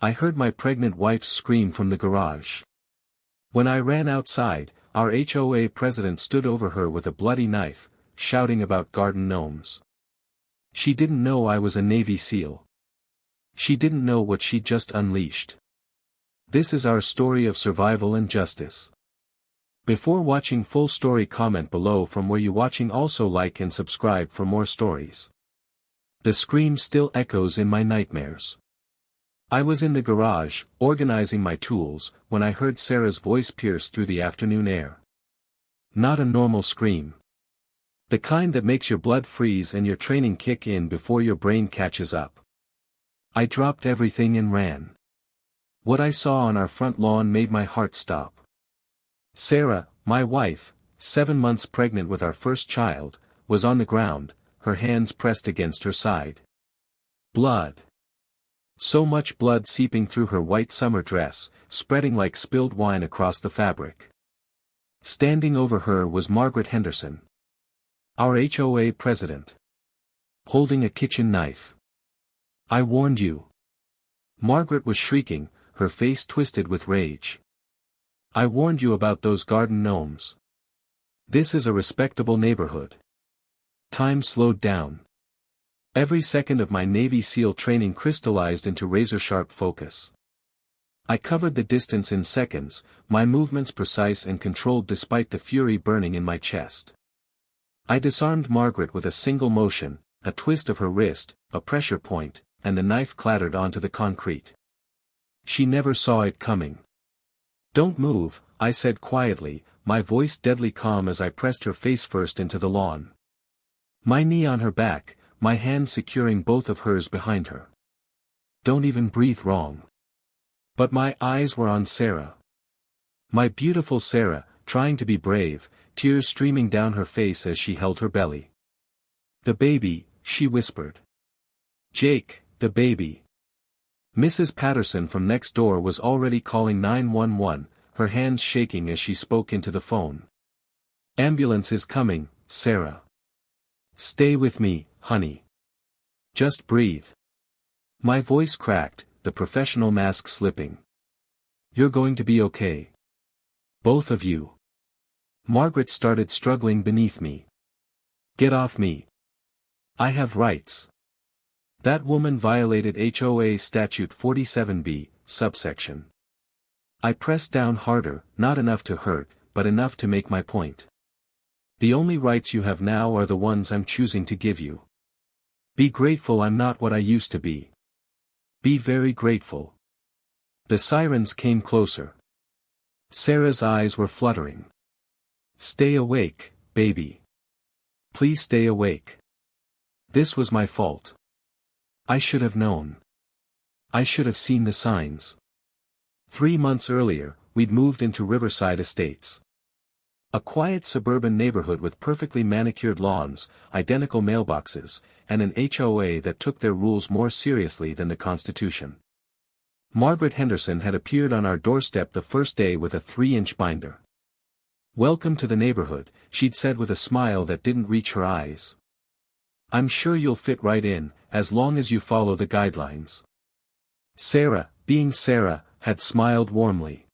I heard my pregnant wife's scream from the garage. When I ran outside, our HOA president stood over her with a bloody knife, shouting about garden gnomes. She didn't know I was a Navy SEAL. She didn't know what she'd just unleashed. This is our story of survival and justice. Before watching full story, comment below from where you watching, also like and subscribe for more stories. The scream still echoes in my nightmares. I was in the garage, organizing my tools, when I heard Sarah's voice pierce through the afternoon air. Not a normal scream. The kind that makes your blood freeze and your training kick in before your brain catches up. I dropped everything and ran. What I saw on our front lawn made my heart stop. Sarah, my wife, 7 months pregnant with our first child, was on the ground, her hands pressed against her side. Blood. So much blood seeping through her white summer dress, spreading like spilled wine across the fabric. Standing over her was Margaret Henderson, our HOA president, holding a kitchen knife. "I warned you." Margaret was shrieking, her face twisted with rage. "I warned you about those garden gnomes. This is a respectable neighborhood." Time slowed down. Every second of my Navy SEAL training crystallized into razor-sharp focus. I covered the distance in seconds, my movements precise and controlled despite the fury burning in my chest. I disarmed Margaret with a single motion, a twist of her wrist, a pressure point, and the knife clattered onto the concrete. She never saw it coming. "Don't move," I said quietly, my voice deadly calm as I pressed her face first into the lawn. My knee on her back, my hand securing both of hers behind her. "Don't even breathe wrong." But my eyes were on Sarah. My beautiful Sarah, trying to be brave, tears streaming down her face as she held her belly. "The baby," she whispered. "Jake, the baby." Mrs. Patterson from next door was already calling 911, her hands shaking as she spoke into the phone. "Ambulance is coming, Sarah. Stay with me, honey. Just breathe." My voice cracked, the professional mask slipping. "You're going to be okay. Both of you." Margaret started struggling beneath me. "Get off me. I have rights." That woman violated HOA Statute 47B, subsection. I pressed down harder, not enough to hurt, but enough to make my point. "The only rights you have now are the ones I'm choosing to give you. Be grateful I'm not what I used to be. Be very grateful." The sirens came closer. Sarah's eyes were fluttering. "Stay awake, baby. Please stay awake. This was my fault. I should have known. I should have seen the signs." 3 months earlier, we'd moved into Riverside Estates. A quiet suburban neighborhood with perfectly manicured lawns, identical mailboxes, and an HOA that took their rules more seriously than the Constitution. Margaret Henderson had appeared on our doorstep the first day with a 3-inch binder. "Welcome to the neighborhood," she'd said with a smile that didn't reach her eyes. "I'm sure you'll fit right in, as long as you follow the guidelines." Sarah, being Sarah, had smiled warmly.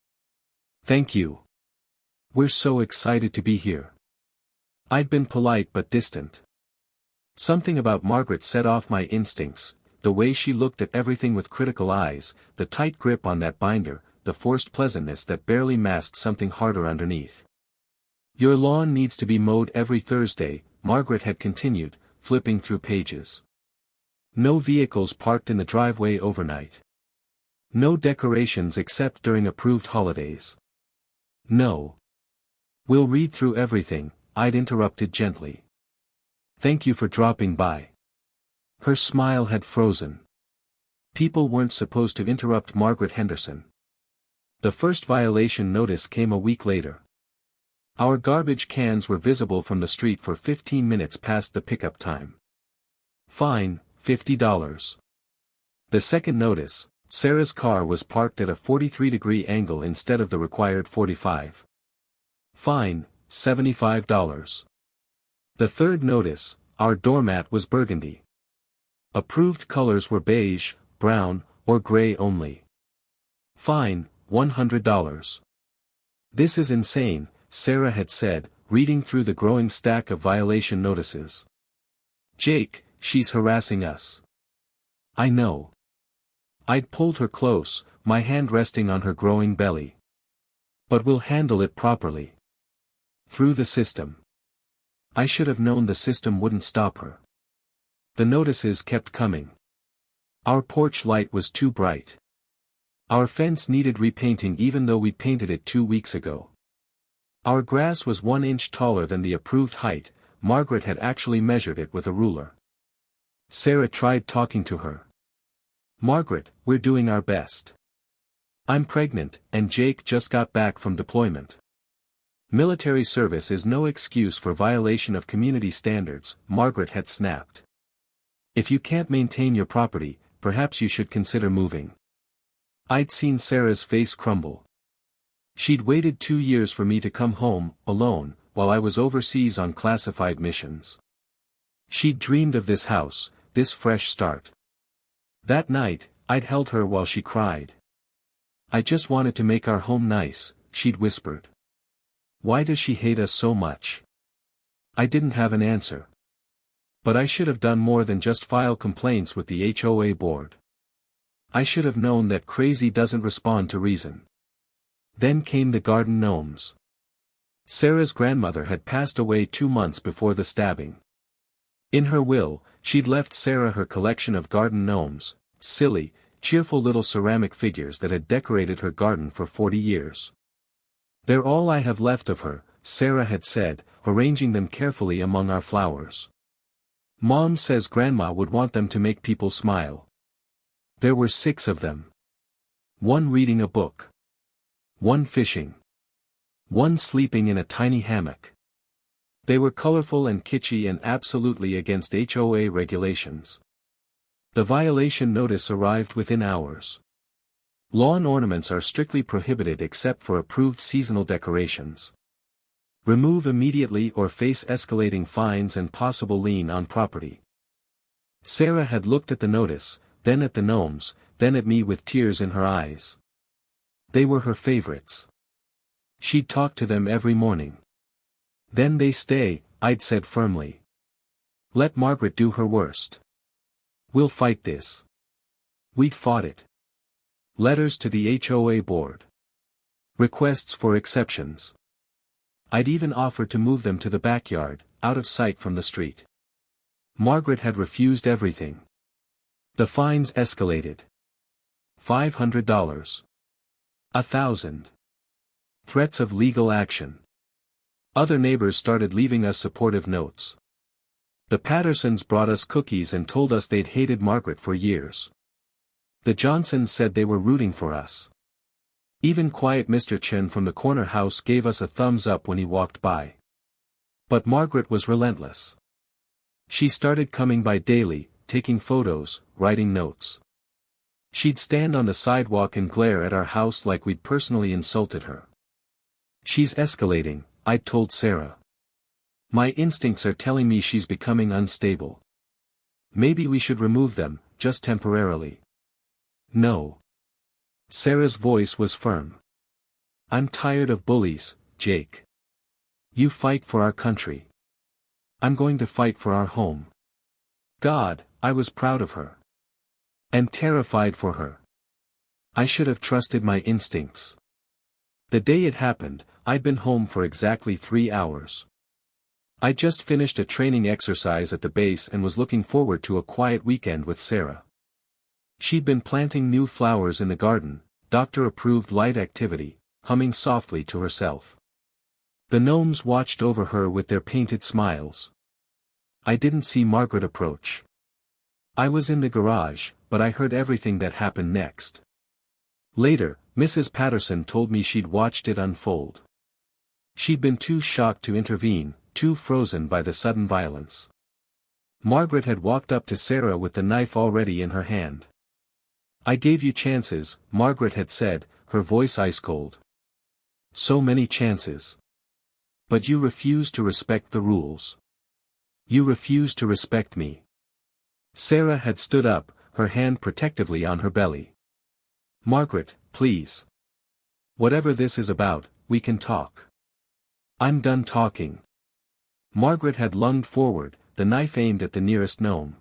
"Thank you. We're so excited to be here." I'd been polite but distant. Something about Margaret set off my instincts, the way she looked at everything with critical eyes, the tight grip on that binder, the forced pleasantness that barely masked something harder underneath. "Your lawn needs to be mowed every Thursday," Margaret had continued, flipping through pages. "No vehicles parked in the driveway overnight. No decorations except during approved holidays. No." "We'll read through everything," I'd interrupted gently. "Thank you for dropping by." Her smile had frozen. People weren't supposed to interrupt Margaret Henderson. The first violation notice came a week later. Our garbage cans were visible from the street for 15 minutes past the pickup time. Fine, $50. The second notice, Sarah's car was parked at a 43-degree angle instead of the required 45. Fine, $75. The third notice, our doormat was burgundy. Approved colors were beige, brown, or gray only. Fine, $100. This is insane, Sarah had said, reading through the growing stack of violation notices. Jake, she's harassing us. I know. I'd pulled her close, my hand resting on her growing belly. But we'll handle it properly. Through the system. I should have known the system wouldn't stop her. The notices kept coming. Our porch light was too bright. Our fence needed repainting even though we painted it 2 weeks ago. Our grass was 1 inch taller than the approved height, Margaret had actually measured it with a ruler. Sarah tried talking to her. Margaret, we're doing our best. I'm pregnant, and Jake just got back from deployment. Military service is no excuse for violation of community standards, Margaret had snapped. If you can't maintain your property, perhaps you should consider moving. I'd seen Sarah's face crumble. She'd waited 2 years for me to come home, alone, while I was overseas on classified missions. She'd dreamed of this house, this fresh start. That night, I'd held her while she cried. I just wanted to make our home nice, she'd whispered. Why does she hate us so much? I didn't have an answer. But I should have done more than just file complaints with the HOA board. I should have known that crazy doesn't respond to reason. Then came the garden gnomes. Sarah's grandmother had passed away 2 months before the stabbing. In her will, she'd left Sarah her collection of garden gnomes, silly, cheerful little ceramic figures that had decorated her garden for 40 years. They're all I have left of her, Sarah had said, arranging them carefully among our flowers. Mom says Grandma would want them to make people smile. There were 6 of them. 1 reading a book. 1 fishing. 1 sleeping in a tiny hammock. They were colorful and kitschy and absolutely against HOA regulations. The violation notice arrived within hours. Lawn ornaments are strictly prohibited except for approved seasonal decorations. Remove immediately or face escalating fines and possible lien on property. Sarah had looked at the notice, then at the gnomes, then at me with tears in her eyes. They were her favorites. She'd talk to them every morning. Then they stay, I'd said firmly. Let Margaret do her worst. We'll fight this. We'd fought it. Letters to the HOA board. Requests for exceptions. I'd even offered to move them to the backyard, out of sight from the street. Margaret had refused everything. The fines escalated. $500. 1,000. Threats of legal action. Other neighbors started leaving us supportive notes. The Pattersons brought us cookies and told us they'd hated Margaret for years. The Johnsons said they were rooting for us. Even quiet Mr. Chen from the corner house gave us a thumbs up when he walked by. But Margaret was relentless. She started coming by daily, taking photos, writing notes. She'd stand on the sidewalk and glare at our house like we'd personally insulted her. She's escalating, I'd told Sarah. My instincts are telling me she's becoming unstable. Maybe we should remove them, just temporarily. No. Sarah's voice was firm. I'm tired of bullies, Jake. You fight for our country. I'm going to fight for our home. God, I was proud of her. And terrified for her. I should have trusted my instincts. The day it happened, I'd been home for exactly 3 hours. I'd just finished a training exercise at the base and was looking forward to a quiet weekend with Sarah. She'd been planting new flowers in the garden, doctor-approved light activity, humming softly to herself. The gnomes watched over her with their painted smiles. I didn't see Margaret approach. I was in the garage, but I heard everything that happened next. Later, Mrs. Patterson told me she'd watched it unfold. She'd been too shocked to intervene, too frozen by the sudden violence. Margaret had walked up to Sarah with the knife already in her hand. I gave you chances, Margaret had said, her voice ice-cold. So many chances. But you refused to respect the rules. You refused to respect me. Sarah had stood up, her hand protectively on her belly. Margaret, please. Whatever this is about, we can talk. I'm done talking. Margaret had lunged forward, the knife aimed at the nearest gnome.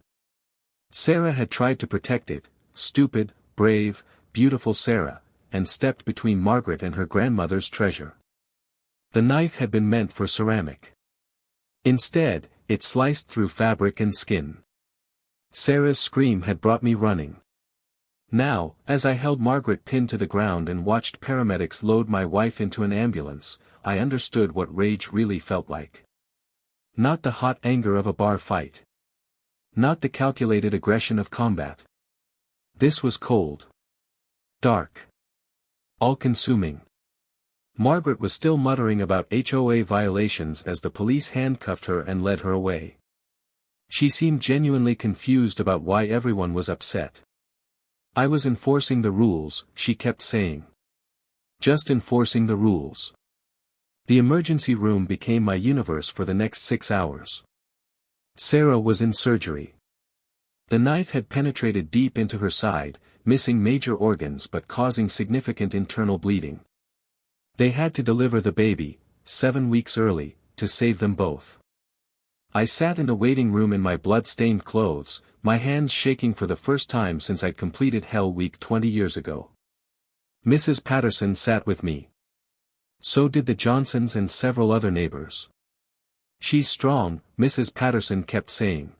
Sarah had tried to protect it, stupid, brave, beautiful Sarah, and stepped between Margaret and her grandmother's treasure. The knife had been meant for ceramic. Instead, it sliced through fabric and skin. Sarah's scream had brought me running. Now, as I held Margaret pinned to the ground and watched paramedics load my wife into an ambulance, I understood what rage really felt like. Not the hot anger of a bar fight. Not the calculated aggression of combat. This was cold. Dark. All-consuming. Margaret was still muttering about HOA violations as the police handcuffed her and led her away. She seemed genuinely confused about why everyone was upset. I was enforcing the rules, she kept saying. Just enforcing the rules. The emergency room became my universe for the next 6 hours. Sarah was in surgery. The knife had penetrated deep into her side, missing major organs but causing significant internal bleeding. They had to deliver the baby, 7 weeks early, to save them both. I sat in the waiting room in my blood-stained clothes, my hands shaking for the first time since I'd completed Hell Week 20 years ago. Mrs. Patterson sat with me. So did the Johnsons and several other neighbors. She's strong, Mrs. Patterson kept saying.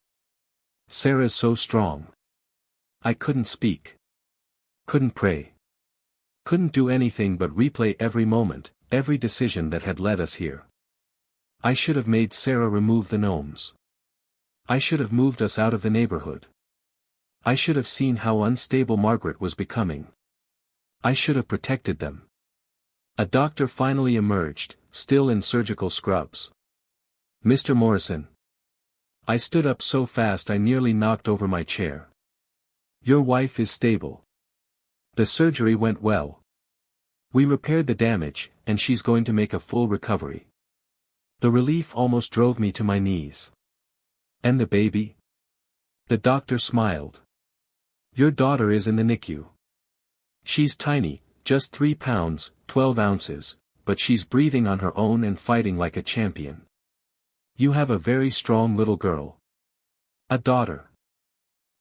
Sarah's so strong. I couldn't speak. Couldn't pray. Couldn't do anything but replay every moment, every decision that had led us here. I should have made Sarah remove the gnomes. I should have moved us out of the neighborhood. I should have seen how unstable Margaret was becoming. I should have protected them. A doctor finally emerged, still in surgical scrubs. Mr. Morrison. I stood up so fast I nearly knocked over my chair. Your wife is stable. The surgery went well. We repaired the damage, and she's going to make a full recovery. The relief almost drove me to my knees. And the baby? The doctor smiled. Your daughter is in the NICU. She's tiny, just 3 pounds, 12 ounces, but she's breathing on her own and fighting like a champion. You have a very strong little girl. A daughter.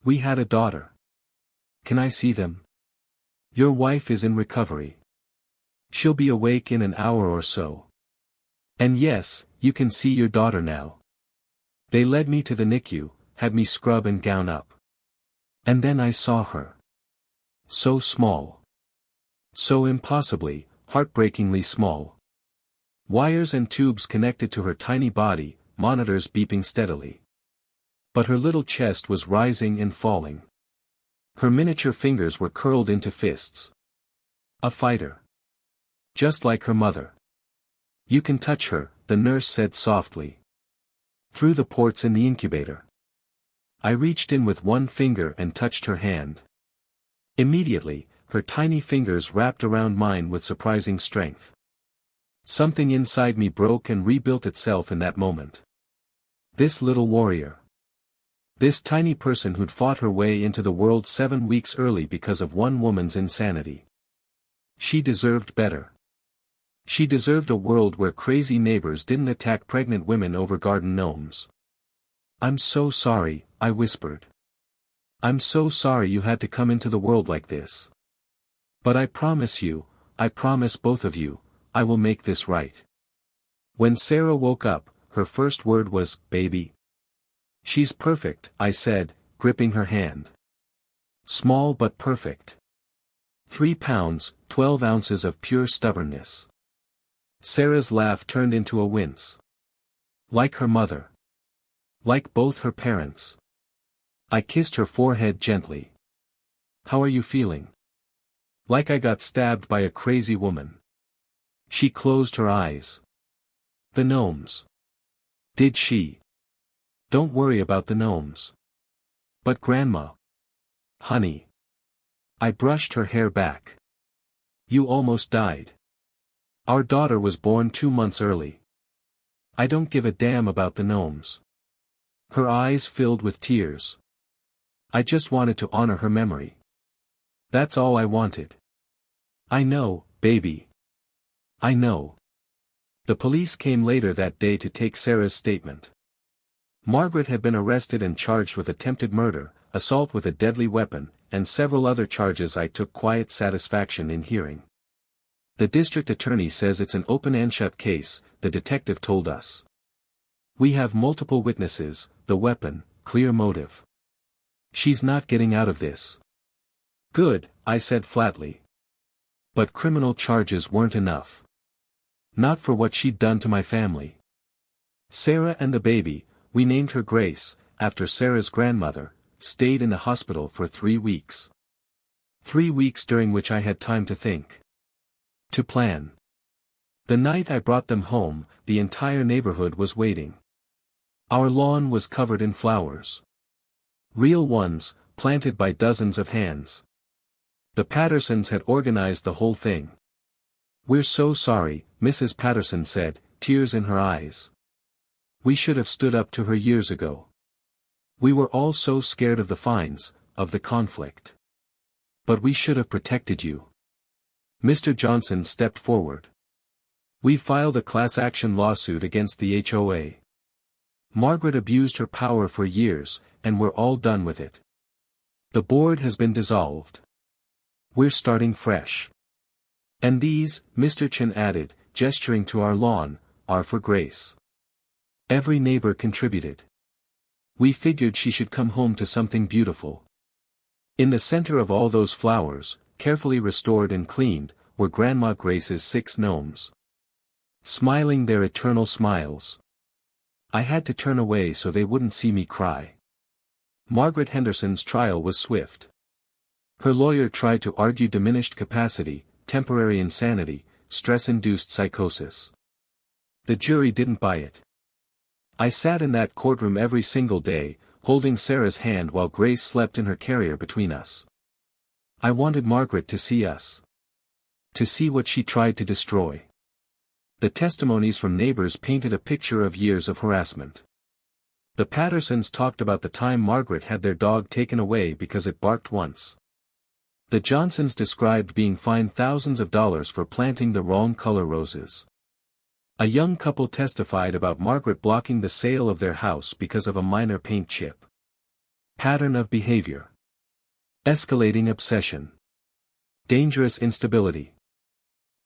We had a daughter. Can I see them? Your wife is in recovery. She'll be awake in an hour or so. And yes, you can see your daughter now. They led me to the NICU, had me scrub and gown up. And then I saw her. So small. So impossibly, heartbreakingly small. Wires and tubes connected to her tiny body, monitors beeping steadily. But her little chest was rising and falling. Her miniature fingers were curled into fists. A fighter. Just like her mother. You can touch her, the nurse said softly. Through the ports in the incubator. I reached in with one finger and touched her hand. Immediately, her tiny fingers wrapped around mine with surprising strength. Something inside me broke and rebuilt itself in that moment. This little warrior. This tiny person who'd fought her way into the world 7 weeks early because of one woman's insanity. She deserved better. She deserved a world where crazy neighbors didn't attack pregnant women over garden gnomes. I'm so sorry, I whispered. I'm so sorry you had to come into the world like this. But I promise you, I promise both of you, I will make this right. When Sarah woke up, her first word was, baby. She's perfect, I said, gripping her hand. Small but perfect. 3 pounds, 12 ounces of pure stubbornness. Sarah's laugh turned into a wince. Like her mother. Like both her parents. I kissed her forehead gently. How are you feeling? Like I got stabbed by a crazy woman. She closed her eyes. The gnomes. Did she? Don't worry about the gnomes. But Grandma. Honey. I brushed her hair back. You almost died. Our daughter was born 2 months early. I don't give a damn about the gnomes. Her eyes filled with tears. I just wanted to honor her memory. That's all I wanted. I know, baby. I know. The police came later that day to take Sarah's statement. Margaret had been arrested and charged with attempted murder, assault with a deadly weapon, and several other charges I took quiet satisfaction in hearing. The district attorney says it's an open and shut case, the detective told us. We have multiple witnesses, the weapon, clear motive. She's not getting out of this. Good, I said flatly. But criminal charges weren't enough. Not for what she'd done to my family. Sarah and the baby, we named her Grace, after Sarah's grandmother, stayed in the hospital for 3 weeks. 3 weeks during which I had time to think. To plan. The night I brought them home, the entire neighborhood was waiting. Our lawn was covered in flowers. Real ones, planted by dozens of hands. The Pattersons had organized the whole thing. We're so sorry, Mrs. Patterson said, tears in her eyes. We should have stood up to her years ago. We were all so scared of the fines, of the conflict. But we should have protected you. Mr. Johnson stepped forward. We filed a class action lawsuit against the HOA. Margaret abused her power for years, and we're all done with it. The board has been dissolved. We're starting fresh. And these, Mr. Chin added, gesturing to our lawn, are for Grace. Every neighbor contributed. We figured she should come home to something beautiful. In the center of all those flowers, carefully restored and cleaned, were Grandma Grace's 6 gnomes. Smiling their eternal smiles. I had to turn away so they wouldn't see me cry. Margaret Henderson's trial was swift. Her lawyer tried to argue diminished capacity, temporary insanity, stress-induced psychosis. The jury didn't buy it. I sat in that courtroom every single day, holding Sarah's hand while Grace slept in her carrier between us. I wanted Margaret to see us. To see what she tried to destroy. The testimonies from neighbors painted a picture of years of harassment. The Pattersons talked about the time Margaret had their dog taken away because it barked once. The Johnsons described being fined thousands of dollars for planting the wrong color roses. A young couple testified about Margaret blocking the sale of their house because of a minor paint chip. Pattern of behavior. Escalating obsession. Dangerous instability.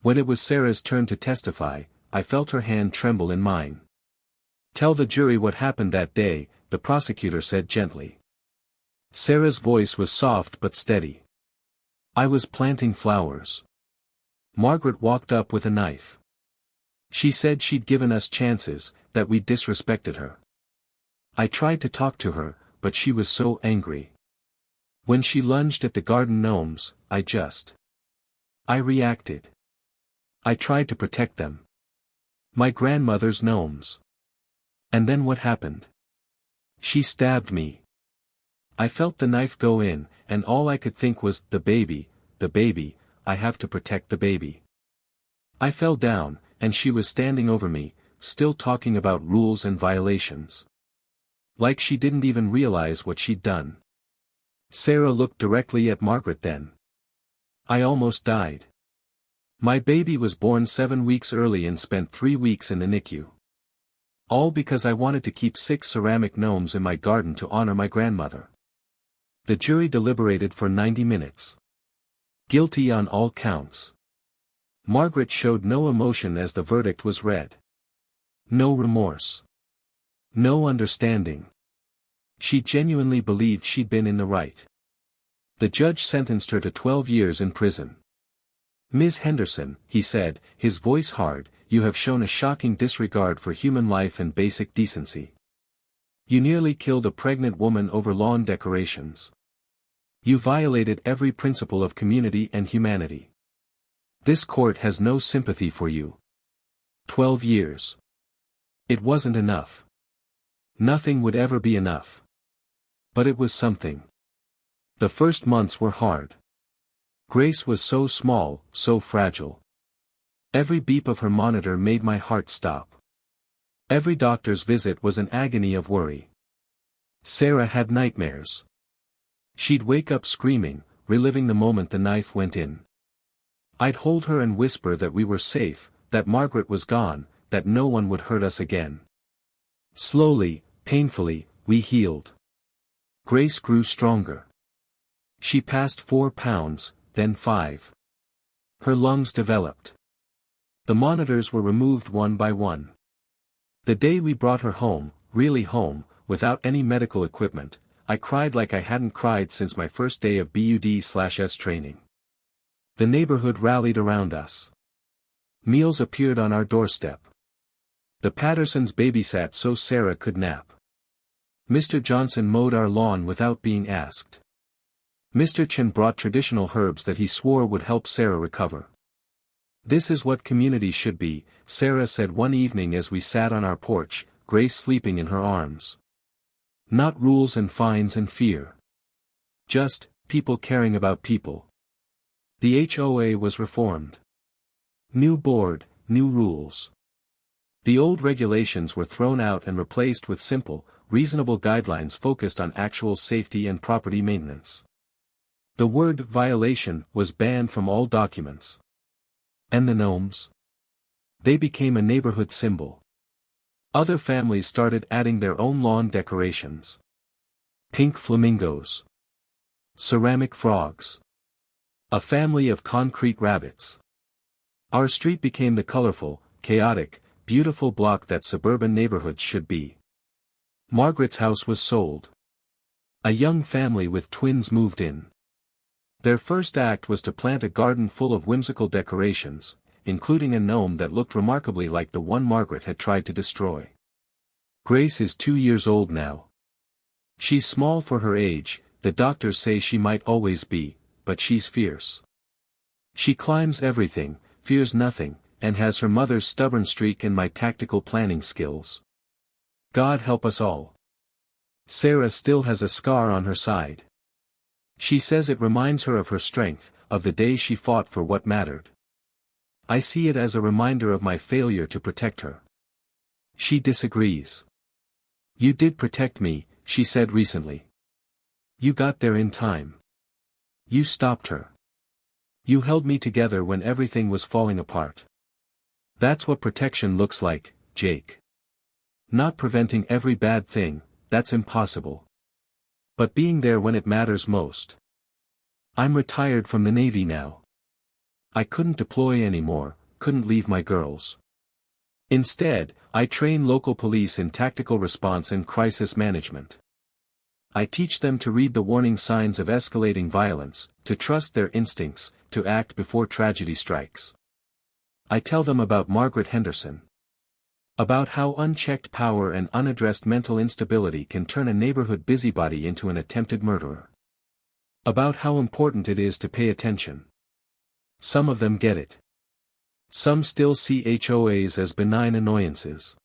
When it was Sarah's turn to testify, I felt her hand tremble in mine. Tell the jury what happened that day, the prosecutor said gently. Sarah's voice was soft but steady. I was planting flowers. Margaret walked up with a knife. She said she'd given us chances, that we disrespected her. I tried to talk to her, but she was so angry. When she lunged at the garden gnomes, I reacted. I tried to protect them. My grandmother's gnomes. And then what happened? She stabbed me. I felt the knife go in, and all I could think was, the baby, I have to protect the baby. I fell down, and she was standing over me, still talking about rules and violations. Like she didn't even realize what she'd done. Sarah looked directly at Margaret then. I almost died. My baby was born 7 weeks early and spent 3 weeks in the NICU. All because I wanted to keep 6 ceramic gnomes in my garden to honor my grandmother. The jury deliberated for 90 minutes. Guilty on all counts. Margaret showed no emotion as the verdict was read. No remorse. No understanding. She genuinely believed she'd been in the right. The judge sentenced her to 12 years in prison. Ms. Henderson, he said, his voice hard, you have shown a shocking disregard for human life and basic decency. You nearly killed a pregnant woman over lawn decorations. You violated every principle of community and humanity. This court has no sympathy for you. 12 years. It wasn't enough. Nothing would ever be enough. But it was something. The first months were hard. Grace was so small, so fragile. Every beep of her monitor made my heart stop. Every doctor's visit was an agony of worry. Sarah had nightmares. She'd wake up screaming, reliving the moment the knife went in. I'd hold her and whisper that we were safe, that Margaret was gone, that no one would hurt us again. Slowly, painfully, we healed. Grace grew stronger. She passed 4 pounds, then 5. Her lungs developed. The monitors were removed one by one. The day we brought her home, really home, without any medical equipment, I cried like I hadn't cried since my first day of BUD/S training. The neighborhood rallied around us. Meals appeared on our doorstep. The Pattersons babysat so Sarah could nap. Mr. Johnson mowed our lawn without being asked. Mr. Chen brought traditional herbs that he swore would help Sarah recover. "This is what community should be," Sarah said one evening as we sat on our porch, Grace sleeping in her arms. "Not rules and fines and fear. Just, people caring about people." The HOA was reformed. New board, new rules. The old regulations were thrown out and replaced with simple, reasonable guidelines focused on actual safety and property maintenance. The word violation was banned from all documents. And the gnomes? They became a neighborhood symbol. Other families started adding their own lawn decorations. Pink flamingos. Ceramic frogs. A family of concrete rabbits. Our street became the colorful, chaotic, beautiful block that suburban neighborhoods should be. Margaret's house was sold. A young family with twins moved in. Their first act was to plant a garden full of whimsical decorations, including a gnome that looked remarkably like the one Margaret had tried to destroy. Grace is 2 years old now. She's small for her age, the doctors say she might always be, but she's fierce. She climbs everything, fears nothing, and has her mother's stubborn streak and my tactical planning skills. God help us all. Sarah still has a scar on her side. She says it reminds her of her strength, of the day she fought for what mattered. I see it as a reminder of my failure to protect her. She disagrees. "You did protect me," she said recently. "You got there in time. You stopped her. You held me together when everything was falling apart. That's what protection looks like, Jake. Not preventing every bad thing, that's impossible. But being there when it matters most. I'm retired from the Navy now. I couldn't deploy anymore, couldn't leave my girls. Instead, I train local police in tactical response and crisis management. I teach them to read the warning signs of escalating violence, to trust their instincts, to act before tragedy strikes. I tell them about Margaret Henderson. About how unchecked power and unaddressed mental instability can turn a neighborhood busybody into an attempted murderer. About how important it is to pay attention. Some of them get it. Some still see HOAs as benign annoyances.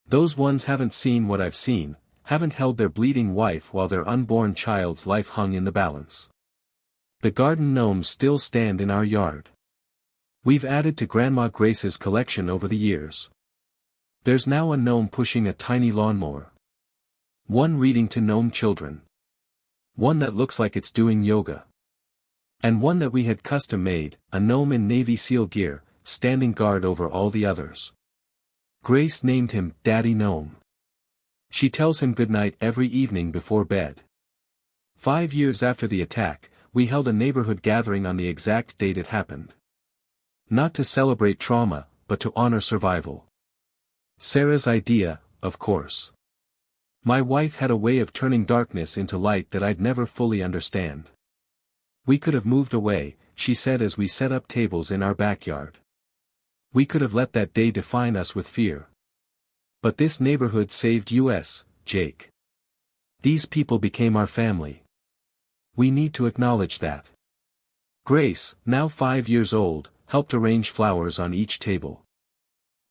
Those ones haven't seen what I've seen, haven't held their bleeding wife while their unborn child's life hung in the balance. The garden gnomes still stand in our yard. We've added to Grandma Grace's collection over the years. There's now a gnome pushing a tiny lawnmower. One reading to gnome children. One that looks like it's doing yoga. And one that we had custom made, a gnome in Navy SEAL gear, standing guard over all the others. Grace named him Daddy Gnome. She tells him goodnight every evening before bed. 5 years after the attack, we held a neighborhood gathering on the exact date it happened. Not to celebrate trauma, but to honor survival. Sarah's idea, of course. My wife had a way of turning darkness into light that I'd never fully understand. We could have moved away, she said as we set up tables in our backyard. We could have let that day define us with fear. But this neighborhood saved us, Jake. These people became our family. We need to acknowledge that. Grace, now 5 years old, helped arrange flowers on each table.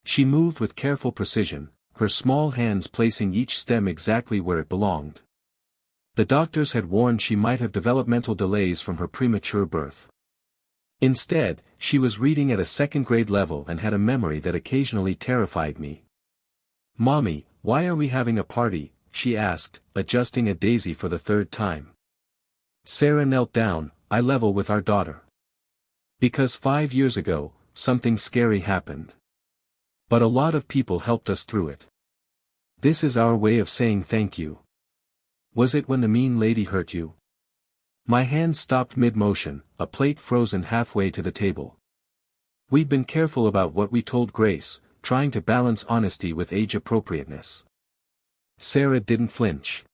She moved with careful precision, her small hands placing each stem exactly where it belonged. The doctors had warned she might have developmental delays from her premature birth. Instead, she was reading at a second-grade level and had a memory that occasionally terrified me. "Mommy, why are we having a party?" she asked, adjusting a daisy for the 3rd time. Sarah knelt down, eye level with our daughter. Because 5 years ago, something scary happened. But a lot of people helped us through it. This is our way of saying thank you. Was it when the mean lady hurt you? My hand stopped mid-motion, a plate frozen halfway to the table. We'd been careful about what we told Grace, trying to balance honesty with age appropriateness. Sarah didn't flinch.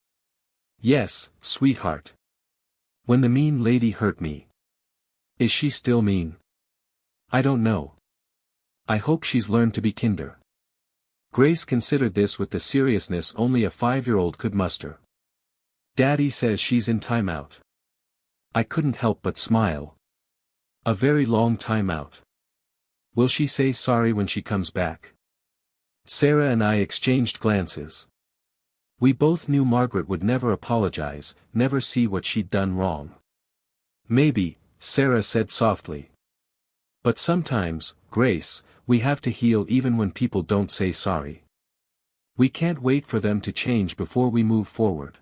Yes, sweetheart. When the mean lady hurt me. Is she still mean? I don't know. I hope she's learned to be kinder. Grace considered this with the seriousness only a 5-year-old could muster. Daddy says she's in timeout. I couldn't help but smile. A very long timeout. Will she say sorry when she comes back? Sarah and I exchanged glances. We both knew Margaret would never apologize, never see what she'd done wrong. Maybe, Sarah said softly. But sometimes, Grace, we have to heal even when people don't say sorry. We can't wait for them to change before we move forward.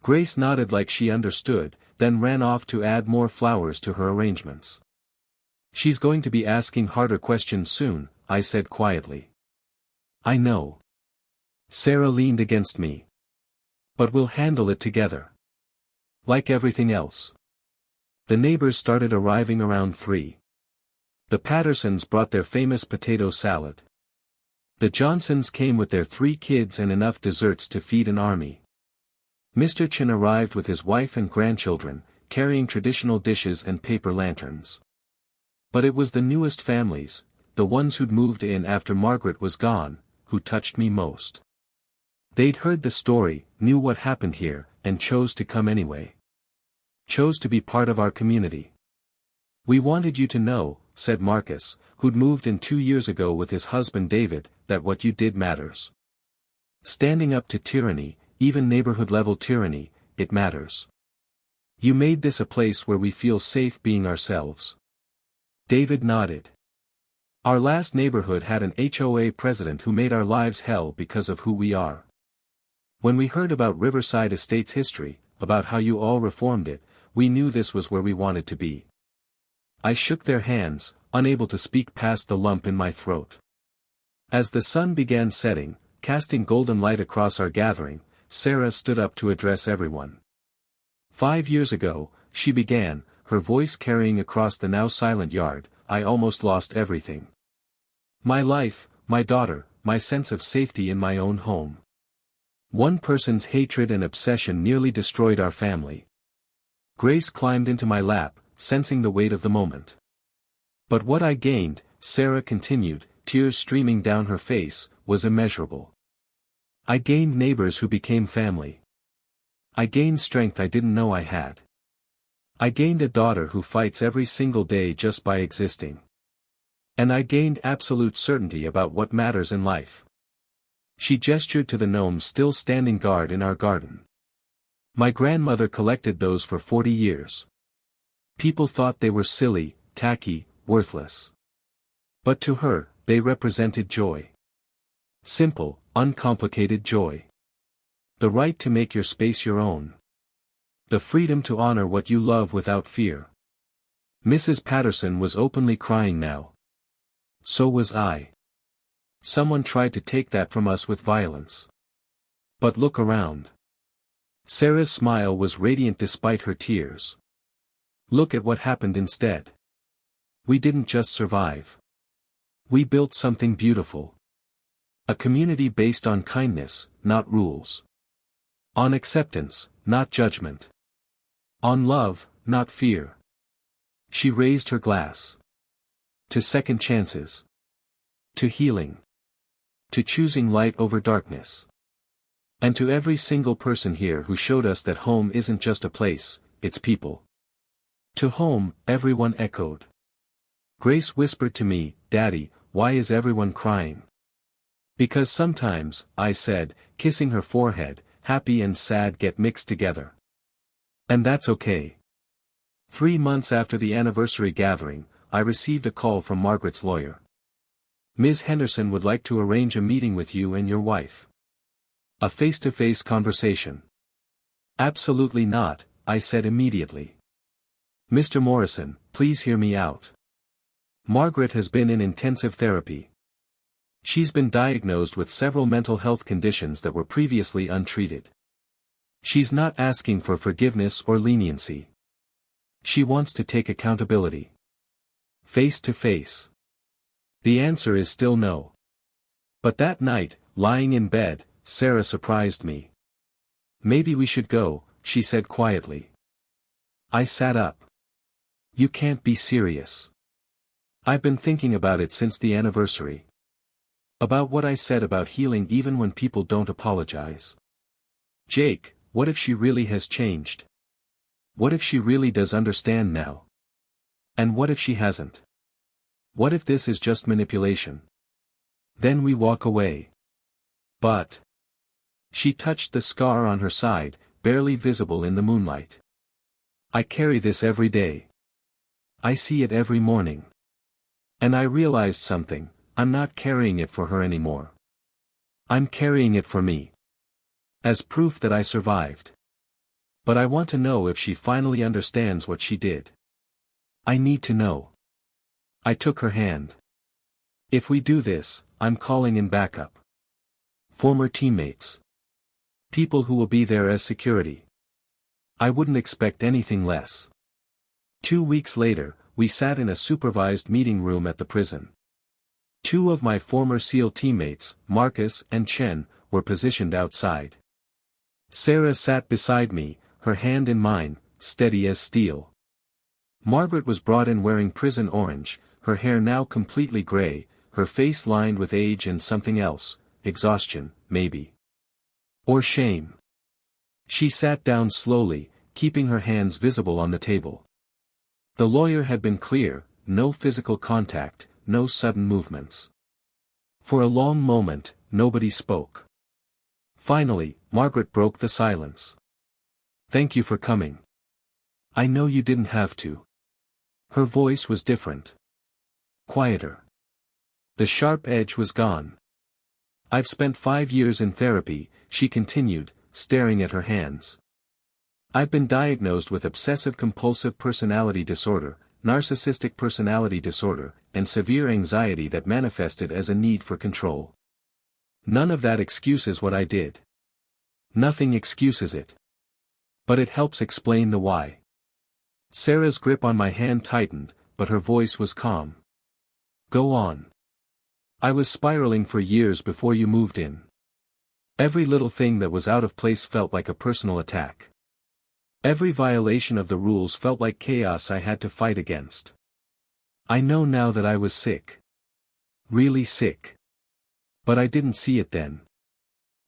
Grace nodded like she understood, then ran off to add more flowers to her arrangements. She's going to be asking harder questions soon, I said quietly. I know. Sarah leaned against me. But we'll handle it together. Like everything else. The neighbors started arriving around 3. The Pattersons brought their famous potato salad. The Johnsons came with their 3 kids and enough desserts to feed an army. Mr. Chin arrived with his wife and grandchildren, carrying traditional dishes and paper lanterns. But it was the newest families, the ones who'd moved in after Margaret was gone, who touched me most. They'd heard the story, knew what happened here, and chose to come anyway. Chose to be part of our community. We wanted you to know, said Marcus, who'd moved in 2 years ago with his husband David, that what you did matters. Standing up to tyranny, even neighborhood-level tyranny, it matters. You made this a place where we feel safe being ourselves. David nodded. Our last neighborhood had an HOA president who made our lives hell because of who we are. When we heard about Riverside Estate's history, about how you all reformed it, we knew this was where we wanted to be. I shook their hands, unable to speak past the lump in my throat. As the sun began setting, casting golden light across our gathering, Sarah stood up to address everyone. 5 years ago, she began, her voice carrying across the now silent yard, I almost lost everything. My life, my daughter, my sense of safety in my own home. One person's hatred and obsession nearly destroyed our family. Grace climbed into my lap, sensing the weight of the moment. But what I gained, Sarah continued, tears streaming down her face, was immeasurable. I gained neighbors who became family. I gained strength I didn't know I had. I gained a daughter who fights every single day just by existing. And I gained absolute certainty about what matters in life. She gestured to the gnomes still standing guard in our garden. My grandmother collected those for 40 years. People thought they were silly, tacky, worthless. But to her, they represented joy. Simple, uncomplicated joy. The right to make your space your own. The freedom to honor what you love without fear. Mrs. Patterson was openly crying now. So was I. Someone tried to take that from us with violence. But look around. Sarah's smile was radiant despite her tears. Look at what happened instead. We didn't just survive. We built something beautiful. A community based on kindness, not rules. On acceptance, not judgment. On love, not fear. She raised her glass. To second chances. To healing. To choosing light over darkness. And to every single person here who showed us that home isn't just a place, it's people. To home, everyone echoed. Grace whispered to me, Daddy, why is everyone crying? Because sometimes, I said, kissing her forehead, happy and sad get mixed together. And that's okay. 3 months after the anniversary gathering, I received a call from Margaret's lawyer. Ms. Henderson would like to arrange a meeting with you and your wife. A face-to-face conversation. Absolutely not, I said immediately. Mr. Morrison, please hear me out. Margaret has been in intensive therapy. She's been diagnosed with several mental health conditions that were previously untreated. She's not asking for forgiveness or leniency. She wants to take accountability. Face to face. The answer is still no. But that night, lying in bed, Sarah surprised me. Maybe we should go, she said quietly. I sat up. You can't be serious. I've been thinking about it since the anniversary. About what I said about healing even when people don't apologize. Jake, what if she really has changed? What if she really does understand now? And what if she hasn't? What if this is just manipulation? Then we walk away. But she touched the scar on her side, barely visible in the moonlight. I carry this every day. I see it every morning. And I realized something, I'm not carrying it for her anymore. I'm carrying it for me. As proof that I survived. But I want to know if she finally understands what she did. I need to know. I took her hand. If we do this, I'm calling in backup. Former teammates. People who will be there as security. I wouldn't expect anything less. 2 weeks later, we sat in a supervised meeting room at the prison. 2 of my former SEAL teammates, Marcus and Chen, were positioned outside. Sarah sat beside me, her hand in mine, steady as steel. Margaret was brought in wearing prison orange, her hair now completely gray, her face lined with age and something else, exhaustion, maybe. Or shame. She sat down slowly, keeping her hands visible on the table. The lawyer had been clear, no physical contact, no sudden movements. For a long moment, nobody spoke. Finally, Margaret broke the silence. Thank you for coming. I know you didn't have to. Her voice was different. Quieter. The sharp edge was gone. I've spent 5 years in therapy, she continued, staring at her hands. I've been diagnosed with obsessive-compulsive personality disorder, narcissistic personality disorder, and severe anxiety that manifested as a need for control. None of that excuses what I did. Nothing excuses it. But it helps explain the why. Sarah's grip on my hand tightened, but her voice was calm. Go on. I was spiraling for years before you moved in. Every little thing that was out of place felt like a personal attack. Every violation of the rules felt like chaos I had to fight against. I know now that I was sick. Really sick. But I didn't see it then.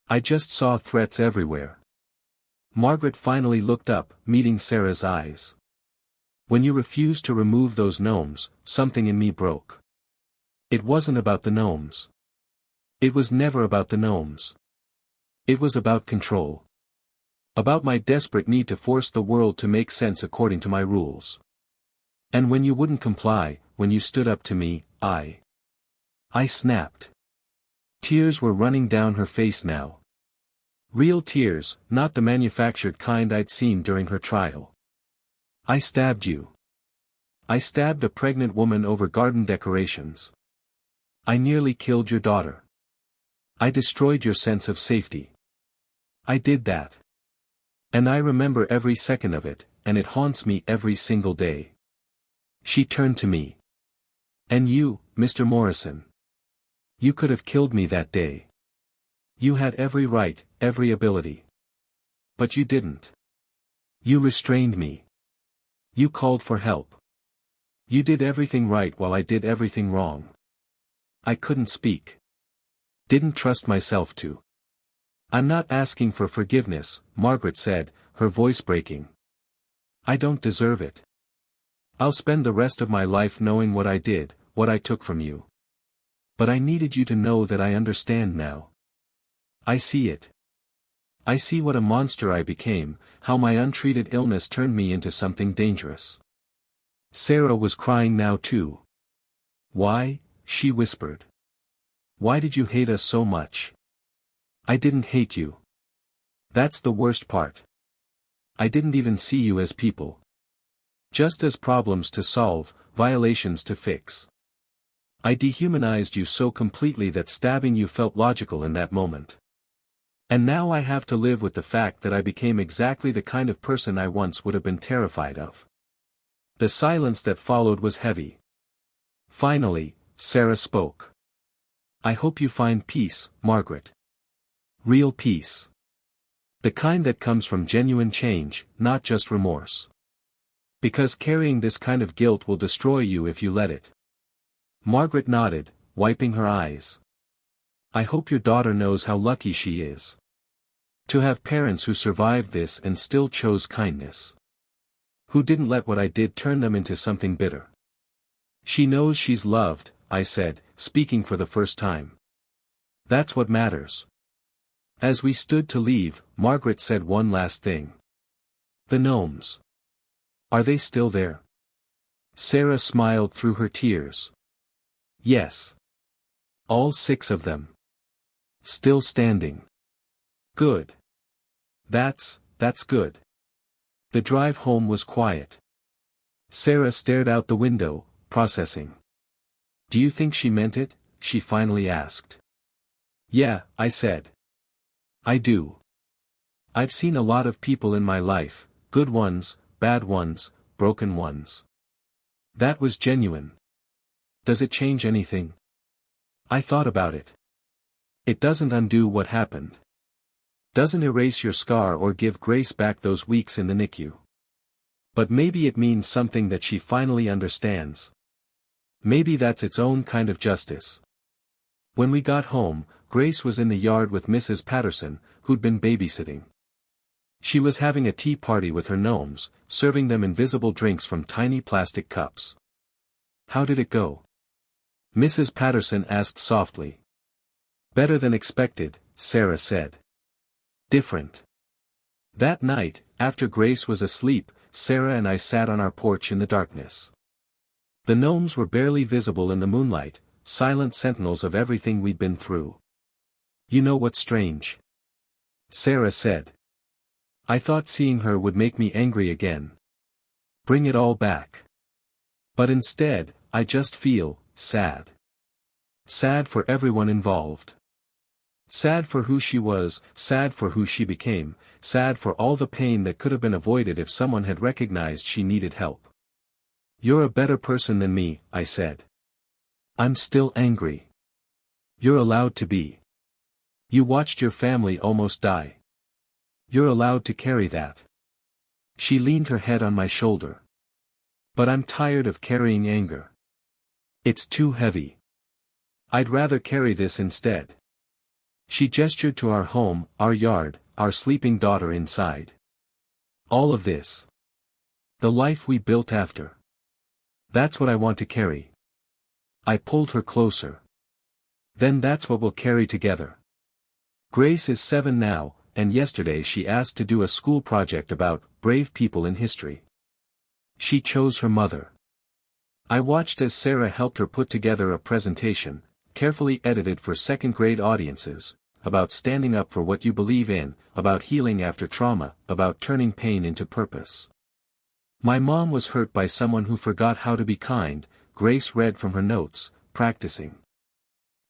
I just saw threats everywhere. Margaret finally looked up, meeting Sarah's eyes. When you refused to remove those gnomes, something in me broke. It wasn't about the gnomes. It was never about the gnomes. It was about control. About my desperate need to force the world to make sense according to my rules. And when you wouldn't comply, when you stood up to me, I snapped. Tears were running down her face now. Real tears, not the manufactured kind I'd seen during her trial. I stabbed you. I stabbed a pregnant woman over garden decorations. I nearly killed your daughter. I destroyed your sense of safety. I did that. And I remember every second of it, and it haunts me every single day. She turned to me. And you, Mr. Morrison. You could have killed me that day. You had every right, every ability. But you didn't. You restrained me. You called for help. You did everything right while I did everything wrong. I couldn't speak. Didn't trust myself to. I'm not asking for forgiveness, Margaret said, her voice breaking. I don't deserve it. I'll spend the rest of my life knowing what I did, what I took from you. But I needed you to know that I understand now. I see it. I see what a monster I became, how my untreated illness turned me into something dangerous. Sarah was crying now too. Why? She whispered. Why did you hate us so much? I didn't hate you. That's the worst part. I didn't even see you as people. Just as problems to solve, violations to fix. I dehumanized you so completely that stabbing you felt logical in that moment. And now I have to live with the fact that I became exactly the kind of person I once would have been terrified of. The silence that followed was heavy. Finally, Sarah spoke. I hope you find peace, Margaret. Real peace. The kind that comes from genuine change, not just remorse. Because carrying this kind of guilt will destroy you if you let it. Margaret nodded, wiping her eyes. I hope your daughter knows how lucky she is. To have parents who survived this and still chose kindness. Who didn't let what I did turn them into something bitter. She knows she's loved, I said, speaking for the first time. That's what matters. As we stood to leave, Margaret said one last thing. The gnomes. Are they still there? Sarah smiled through her tears. Yes. All 6 of them. Still standing. Good. That's good. The drive home was quiet. Sarah stared out the window, processing. Do you think she meant it? She finally asked. Yeah, I said. I do. I've seen a lot of people in my life, good ones, bad ones, broken ones. That was genuine. Does it change anything? I thought about it. It doesn't undo what happened. Doesn't erase your scar or give Grace back those weeks in the NICU. But maybe it means something that she finally understands. Maybe that's its own kind of justice. When we got home, Grace was in the yard with Mrs. Patterson, who'd been babysitting. She was having a tea party with her gnomes, serving them invisible drinks from tiny plastic cups. How did it go? Mrs. Patterson asked softly. Better than expected, Sarah said. Different. That night, after Grace was asleep, Sarah and I sat on our porch in the darkness. The gnomes were barely visible in the moonlight, silent sentinels of everything we'd been through. You know what's strange? Sarah said. I thought seeing her would make me angry again. Bring it all back. But instead, I just feel sad. Sad for everyone involved. Sad for who she was, sad for who she became, sad for all the pain that could have been avoided if someone had recognized she needed help. You're a better person than me, I said. I'm still angry. You're allowed to be. You watched your family almost die. You're allowed to carry that. She leaned her head on my shoulder. But I'm tired of carrying anger. It's too heavy. I'd rather carry this instead. She gestured to our home, our yard, our sleeping daughter inside. All of this. The life we built after. That's what I want to carry. I pulled her closer. Then that's what we'll carry together. Grace is 7 now, and yesterday she asked to do a school project about brave people in history. She chose her mother. I watched as Sarah helped her put together a presentation, carefully edited for second-grade audiences, about standing up for what you believe in, about healing after trauma, about turning pain into purpose. My mom was hurt by someone who forgot how to be kind, Grace read from her notes, practicing.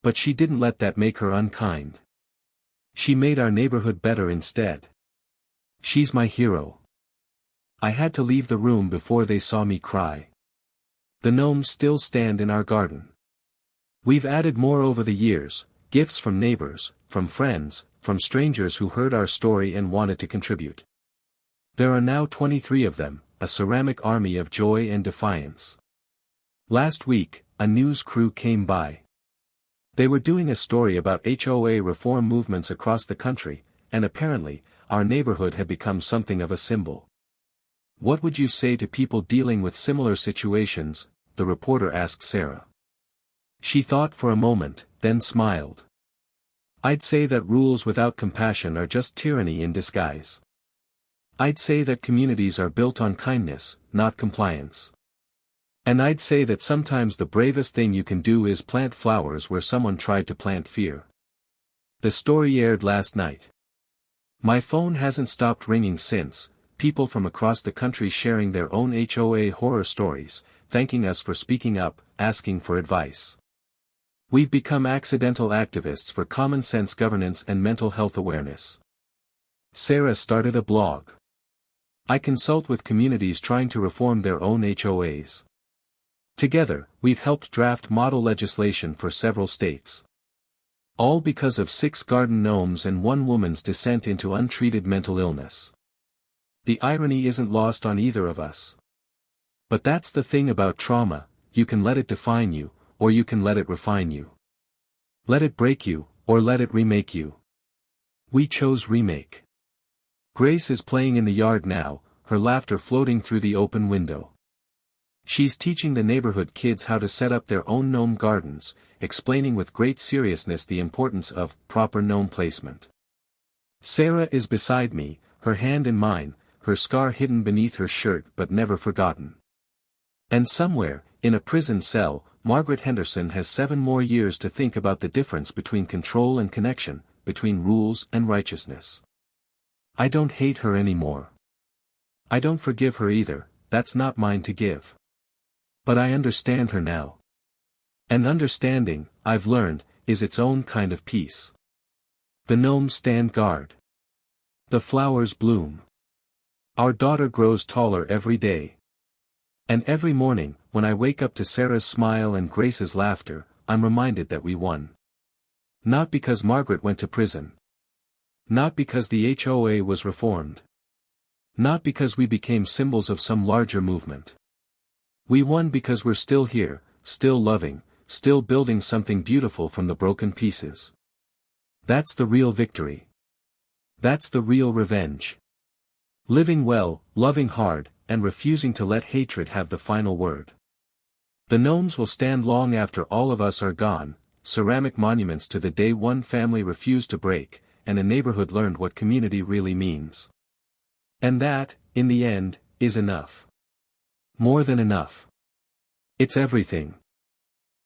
But she didn't let that make her unkind. She made our neighborhood better instead. She's my hero. I had to leave the room before they saw me cry. The gnomes still stand in our garden. We've added more over the years, gifts from neighbors, from friends, from strangers who heard our story and wanted to contribute. There are now 23 of them, a ceramic army of joy and defiance. Last week, a news crew came by. They were doing a story about HOA reform movements across the country, and apparently, our neighborhood had become something of a symbol. What would you say to people dealing with similar situations? The reporter asked Sarah. She thought for a moment, then smiled. I'd say that rules without compassion are just tyranny in disguise. I'd say that communities are built on kindness, not compliance. And I'd say that sometimes the bravest thing you can do is plant flowers where someone tried to plant fear. The story aired last night. My phone hasn't stopped ringing since, people from across the country sharing their own HOA horror stories, thanking us for speaking up, asking for advice. We've become accidental activists for common sense governance and mental health awareness. Sarah started a blog. I consult with communities trying to reform their own HOAs. Together, we've helped draft model legislation for several states. All because of 6 garden gnomes and 1 woman's descent into untreated mental illness. The irony isn't lost on either of us. But that's the thing about trauma, you can let it define you, or you can let it refine you. Let it break you, or let it remake you. We chose remake. Grace is playing in the yard now, her laughter floating through the open window. She's teaching the neighborhood kids how to set up their own gnome gardens, explaining with great seriousness the importance of proper gnome placement. Sarah is beside me, her hand in mine, her scar hidden beneath her shirt but never forgotten. And somewhere, in a prison cell, Margaret Henderson has 7 more years to think about the difference between control and connection, between rules and righteousness. I don't hate her anymore. I don't forgive her either, that's not mine to give. But I understand her now. And understanding, I've learned, is its own kind of peace. The gnomes stand guard. The flowers bloom. Our daughter grows taller every day. And every morning, when I wake up to Sarah's smile and Grace's laughter, I'm reminded that we won. Not because Margaret went to prison. Not because the HOA was reformed. Not because we became symbols of some larger movement. We won because we're still here, still loving, still building something beautiful from the broken pieces. That's the real victory. That's the real revenge. Living well, loving hard, and refusing to let hatred have the final word. The gnomes will stand long after all of us are gone, ceramic monuments to the day one family refused to break, and a neighborhood learned what community really means. And that, in the end, is enough. More than enough. It's everything.